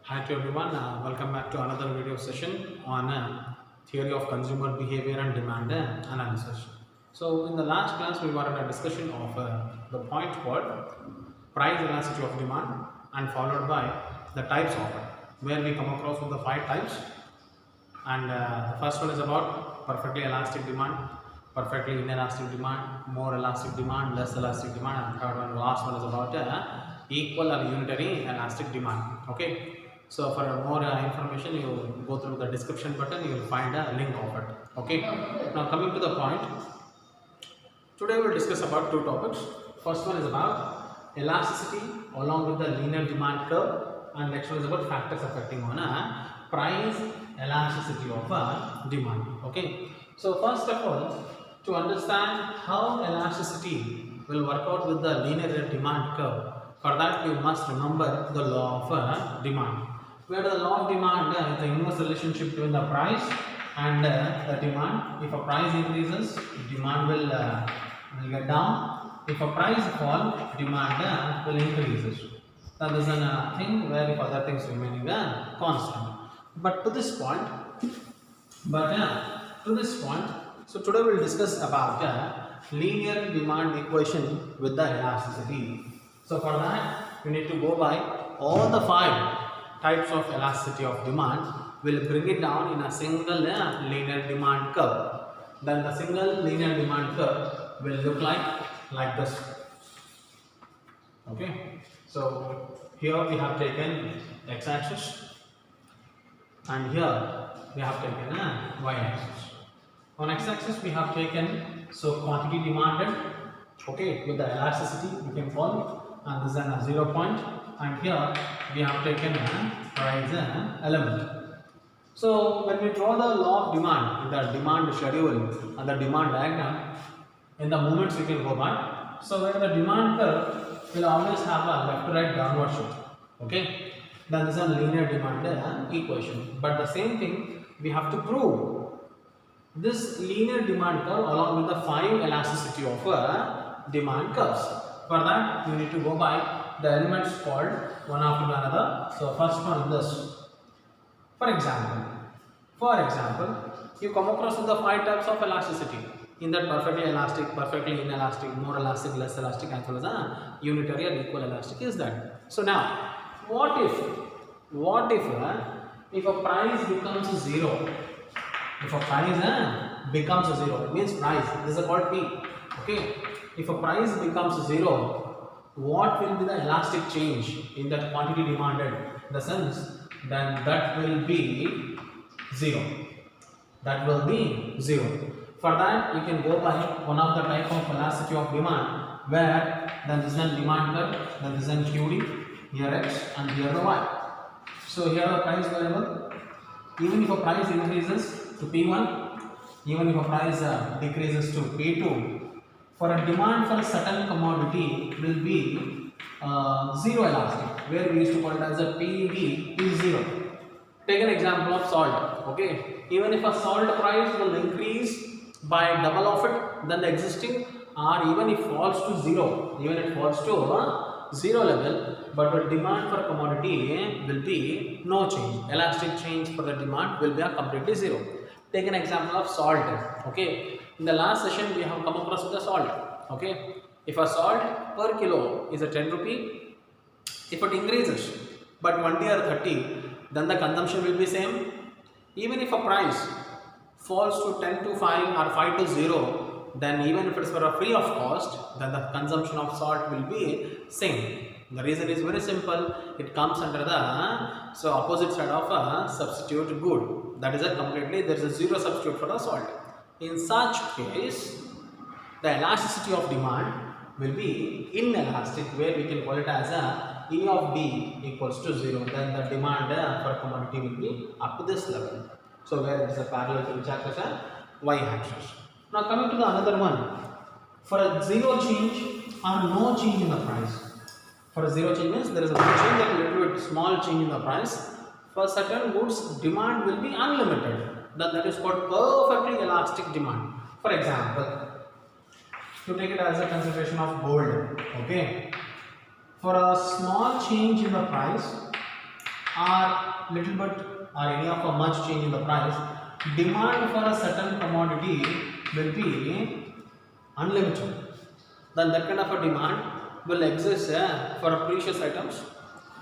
Hi to everyone, welcome back to another video session on theory of consumer behavior and demand analysis. So in the last class we were in a discussion of the point called price elasticity of demand and followed by the types of it, where we come across with the 5 types, and the first one is about perfectly elastic demand, perfectly inelastic demand, more elastic demand, less elastic demand, and third one, last one is about equal or unitary elastic demand. Okay, so for more information you go through the description button, you will find a link of it. Okay, now coming to the point, today we will discuss about 2 topics. First one is about elasticity along with the linear demand curve, and next one is about factors affecting on a price elasticity of a demand. Okay, so first of all, to understand how elasticity will work out with the linear demand curve, for that you must remember the law of demand, where the law of demand is the inverse relationship between the price and the demand. If a price increases, demand will get down. If a price fall, demand will increase. That is a thing where if other things remaining constant. But to this point, so today we will discuss about linear demand equation with the elasticity. So for that, we need to go by all the 5 types of elasticity of demand. We'll bring it down in a single linear demand curve. Then the single linear demand curve will look like this. Okay, so here we have taken x-axis, and here we have taken a y-axis. On x-axis we have taken quantity demanded, okay, with the elasticity we can call, and this is a 0 point, and here we have taken a price element. So when we draw the law of demand in the demand schedule and the demand diagram, in the moments we can go by. So where the demand curve will always have a left to right downward shift. Okay, then this is a linear demand equation. But the same thing we have to prove this linear demand curve along with the 5 elasticity of demand curves. For that you need to go by the elements called one after another. So first one is this. For example, you come across with the 5 types of elasticity. In that perfectly elastic, perfectly inelastic, more elastic, less elastic, as well as unitary or equal elastic is that. So now, what if a price becomes 0? If a price becomes 0, it means price. This is called P. Okay. If a price becomes 0, what will be the elastic change in that quantity demanded? The sense, then that will be 0. That will be 0. For that, you can go by one of the type of elasticity of demand, where then this is a demand curve, then this is a QD, here X, and here the Y. So here the price variable. Even if a price increases to P1, even if a price decreases to P2, for a demand for a certain commodity will be 0 elastic, where we used to call it as a PV is 0. Take an example of salt. Okay, even if a salt price will increase by double of it than the existing, or even if falls to 0, even it falls to 0 level, but the demand for commodity will be no change. Elastic change for the demand will be a completely 0. Take an example of salt. Okay, in the last session we have come across with the salt. Okay, if a salt per kilo is a 10 rupee, if it increases by 20 or 30, then the consumption will be same. Even if a price falls to 10 to 5 or 5 to 0, then even if it's for a free of cost, then the consumption of salt will be same. The reason is very simple. It comes under the opposite side of a substitute good. That is a completely, there is a 0 substitute for the salt. In such case, the elasticity of demand will be inelastic, where we can call it as a E of D equals to 0. Then the demand for commodity will be up to this level. So where it is a parallel to which axis? Y-axis. Now coming to the another one, for a 0 change or no change in the price. For a 0 change means there is a no change, that little bit small change in the price. For certain goods, demand will be unlimited. Then that is called perfectly elastic demand. For example, to take it as a consideration of gold. Okay, for a small change in the price, or little bit or any of a much change in the price, demand for a certain commodity will be unlimited. Then that kind of a demand will exist for precious items,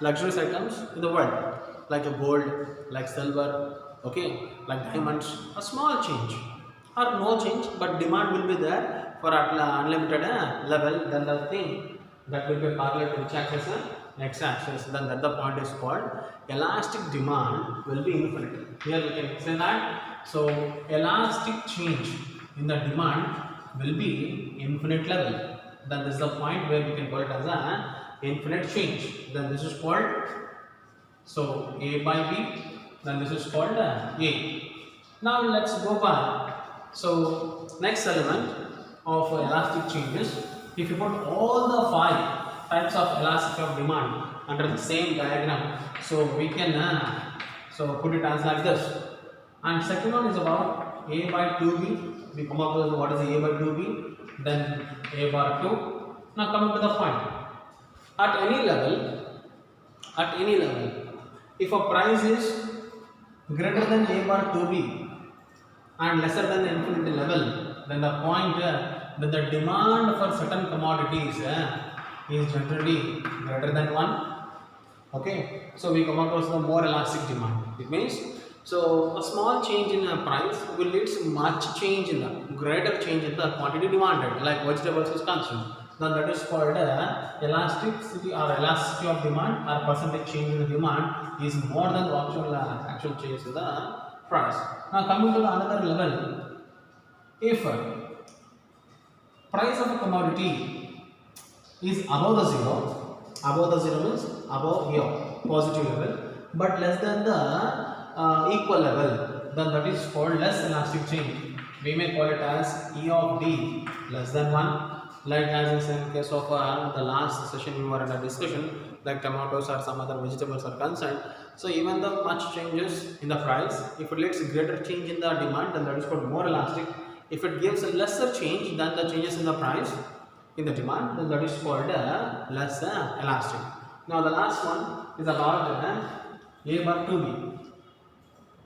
luxurious items in the world, like a gold, like silver, okay, like diamonds. A small change or no change, but demand will be there for at unlimited level. Then the thing that will be parallel to which axis? X-axis. Then that the point is called elastic demand will be infinite. Here we can say that. So elastic change in the demand will be infinite level. Then this is the point where we can call it as a infinite change. Then this is called, so A by B. Then this is called A. Now let's go by. So next element of elastic changes. If you put all the 5 types of elasticity of demand under the same diagram, so we can so put it as like this. And second one is about A by 2B. We come up with what is A by 2B, then A bar 2. Now coming to the point. At any level, if a price is greater than A bar 2B and lesser than the infinity level, then the point that the demand for certain commodities is generally greater than 1. Okay, so we come across the more elastic demand. It means, so a small change in a price will lead to much change in the greater change in the quantity demanded, like vegetables is consumed. Then that is called elasticity or elasticity of demand, or percentage change in the demand is more than the actual change in the price. Now coming to the another level, if price of a commodity is above the zero means above here, positive level, but less than the equal level, then that is called less elastic change. We may call it as E of D less than 1. Like as in case of the last session we were in a discussion, like tomatoes or some other vegetables are concerned. So even the much changes in the price, if it leads to greater change in the demand, then that is called more elastic. If it gives a lesser change than the changes in the price, in the demand, then that is called less elastic. Now the last one is about A bar 2B.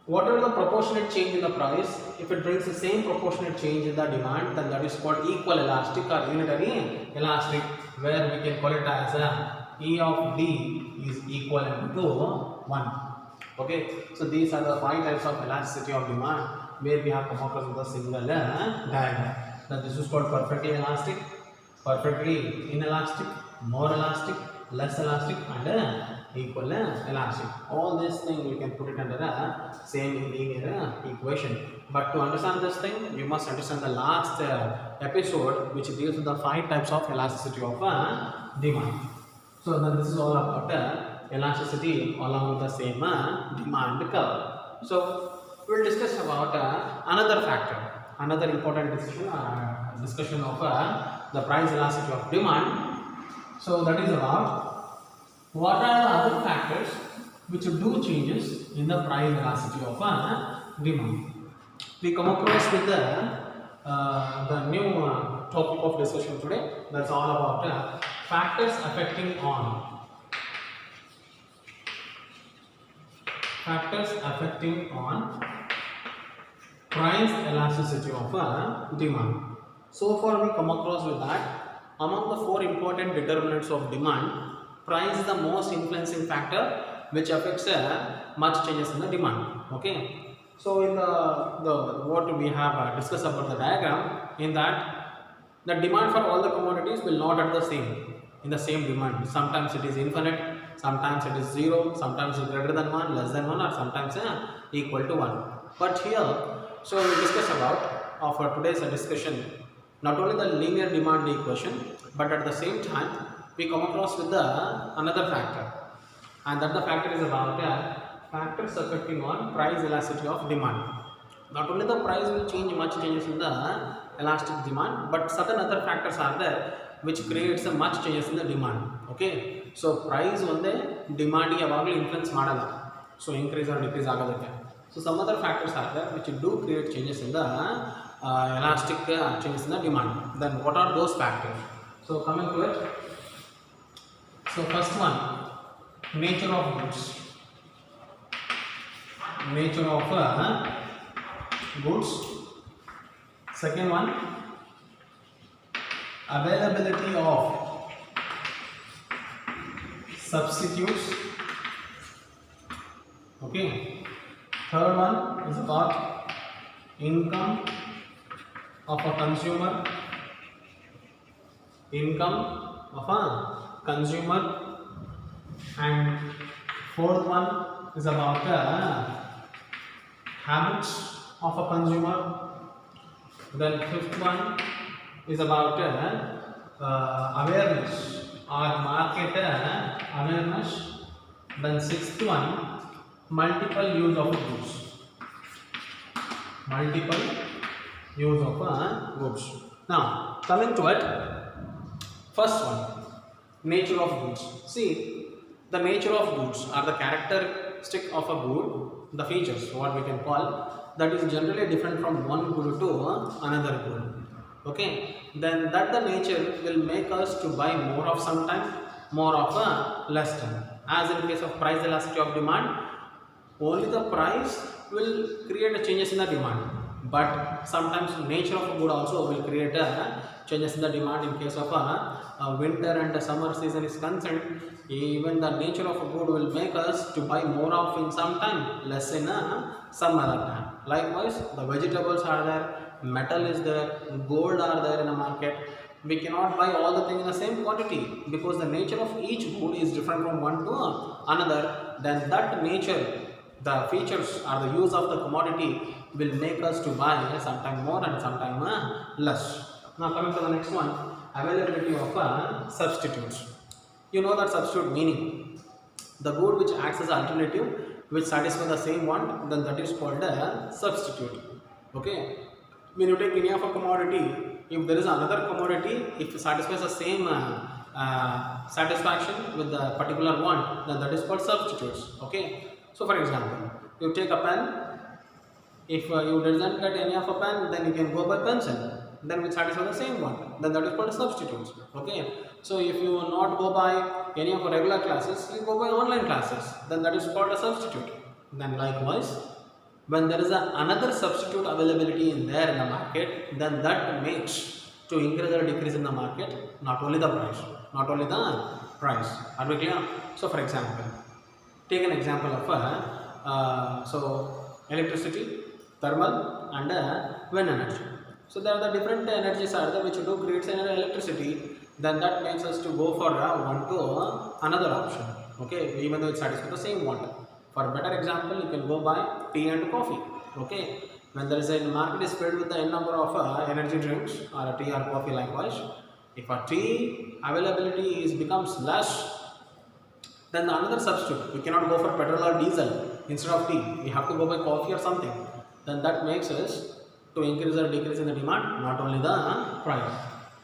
Whatever the proportionate change in the price, if it brings the same proportionate change in the demand, then that is called equal elastic or unitary elastic, where we can call it as E of D is equal to 1. Okay, so these are the 5 types of elasticity of demand where we have come across with a single diagram. Now this is called perfectly elastic, perfectly inelastic, more elastic, less elastic, and equal elastic. All these things we can put it under the same linear equation. But to understand this thing, you must understand the last episode, which deals with the 5 types of elasticity of demand. So then this is all about elasticity along with the same demand curve. So we will discuss about another factor, another important discussion of the price elasticity of demand. So that is about what are the other factors which do changes in the price elasticity of demand. We come across with the new topic of discussion today. That's all about factors affecting on price elasticity of demand. So far we come across with that among the 4 important determinants of demand, price is the most influencing factor which affects much changes in the demand. Okay, so in the what we have discussed about the diagram, in that the demand for all the commodities will not at the same demand. Sometimes it is infinite, sometimes it is 0, sometimes it is greater than 1, less than 1, or sometimes equal to 1. But here, so we discuss about for today's discussion not only the linear demand equation, but at the same time we come across with another factor, and that the factor is about factors affecting on price elasticity of demand. Not only the price will change, much changes in the elastic demand, but certain other factors are there which creates a much changes in the demand. Okay, so price only demand influence madala, so increase or decrease agadake. So some other factors are there which do create changes in the elastic changes in the demand. Then what are those factors? So coming to it, so first one, nature of goods. nature of goods. Second one, availability of substitutes. Okay. Third one is about income of a consumer. Income of a consumer. And fourth one is about habits of a consumer. Then fifth one is about awareness or market awareness. Then sixth one, multiple use of goods. Multiple use of goods. Now coming to it, first one, nature of goods. See, the nature of goods are the characteristic of a good, the features, what we can call, that is generally different from one good to another good. Okay, then that the nature will make us to buy more of sometime, more of less time. As in case of price elasticity of demand, only the price will create a changes in the demand, but sometimes nature of a good also will create changes in the demand. In case of a winter and a summer season is concerned, even the nature of a good will make us to buy more of in some time, less in some other time. Likewise, the vegetables are there, metal is there, gold are there in the market. We cannot buy all the things in the same quantity because the nature of each good is different from one to another. Then that nature, the features or the use of the commodity will make us to buy sometime more and sometime less. Now coming to the next one, availability of substitutes. You know that substitute meaning, the good which acts as alternative which satisfies the same one, then that is called a substitute. Okay, when you take any of a commodity, if there is another commodity, if it satisfies the same satisfaction with the particular one, then that is called substitutes. Okay, so for example, you take a pen. If you doesn't get any of a pen, then you can go by pencil, then which satisfy the same one, then that is called substitutes. Okay, so if you not go by any of the regular classes, you go by online classes, then that is called a substitute. Then likewise, when there is another substitute availability in there in the market, then that makes to increase or decrease in the market, not only the price, not only the price. Are we clear? So for example, take an example of electricity, thermal and wind energy. So there are the different energies are there which do creates an electricity, then that makes us to go for one to another option. Okay, even though it satisfies the same one. For a better example, you can go by tea and coffee. Okay, when there is a market is filled with the n number of energy drinks or a tea or coffee, likewise, if a tea availability is becomes less, then another substitute, we cannot go for petrol or diesel instead of tea, we have to go by coffee or something, then that makes us to increase or decrease in the demand, not only the price.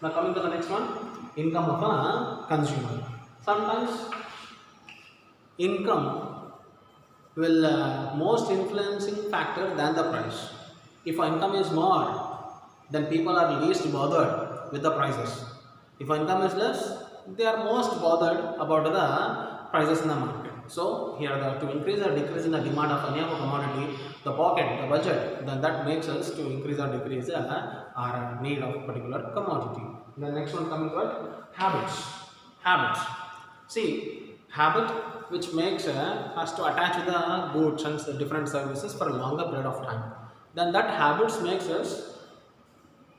Now coming to the next one, income of a consumer. Sometimes income will most influencing factor than the price. If income is more, then people are least bothered with the prices. If income is less, they are most bothered about the prices in the market. So here to increase or decrease in the demand of any of a commodity, the pocket, the budget, then that makes us to increase or decrease our need of particular commodity. The next one coming to it, habits. Habits. See, habit which makes us to attach the goods and different services for a longer period of time. Then that habits makes us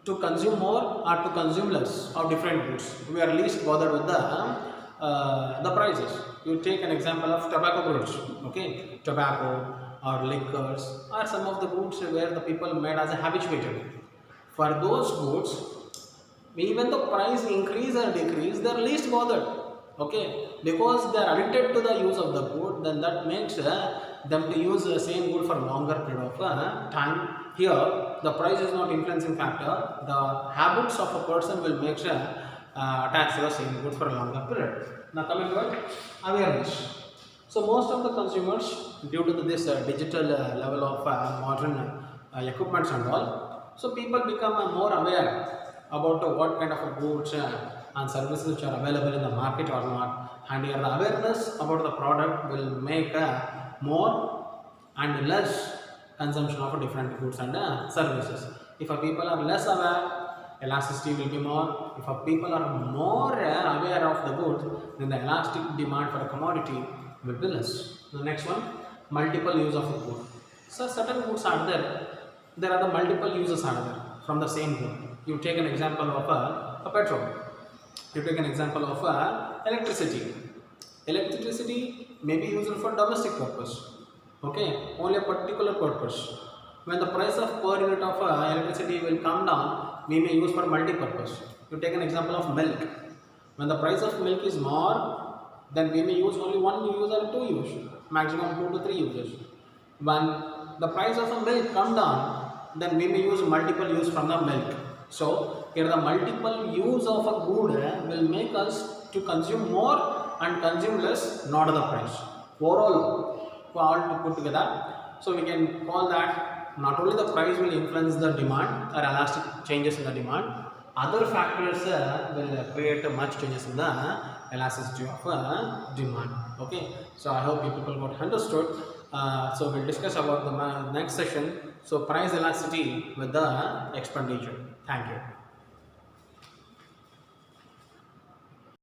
to consume more or to consume less of different goods. We are least bothered with the prices. You take an example of tobacco goods. Okay, tobacco or liquors or some of the goods where the people made as a habituated. For those goods, even the price increase or decrease, they are least bothered. Okay, because they are addicted to the use of the good, then that makes them to use the same good for longer period of time. Here, the price is not influencing factor. The habits of a person will make sure attach the same good for a longer period. Now coming to it, awareness. So most of the consumers, due to this digital level of modern equipments and all, so people become more aware about what kind of goods and services which are available in the market or not, and here the awareness about the product will make more and less consumption of different goods and services. If a people are less aware, elasticity will be more. If a people are more aware of the goods, then the elastic demand for a commodity will be less. The next one, multiple use of a good. So certain goods are there. There are the multiple uses are there from the same good. You take an example of a petrol. You take an example of electricity. Electricity may be used for domestic purpose. Okay, only a particular purpose. When the price of per unit of electricity will come down, we may use for multi-purpose. You take an example of milk. When the price of milk is more, then we may use only one use or two use, maximum 2 to 3 uses. When the price of a milk come down, then we may use multiple use from the milk. So here the multiple use of a good will make us to consume more and consume less, not the price. Overall, all to put together, so we can call that not only the price will influence the demand or elastic changes in the demand, other factors will create much changes in the elasticity of demand. Okay, so I hope you people got understood. So we'll discuss about the next session. So price elasticity with the expenditure. Thank you.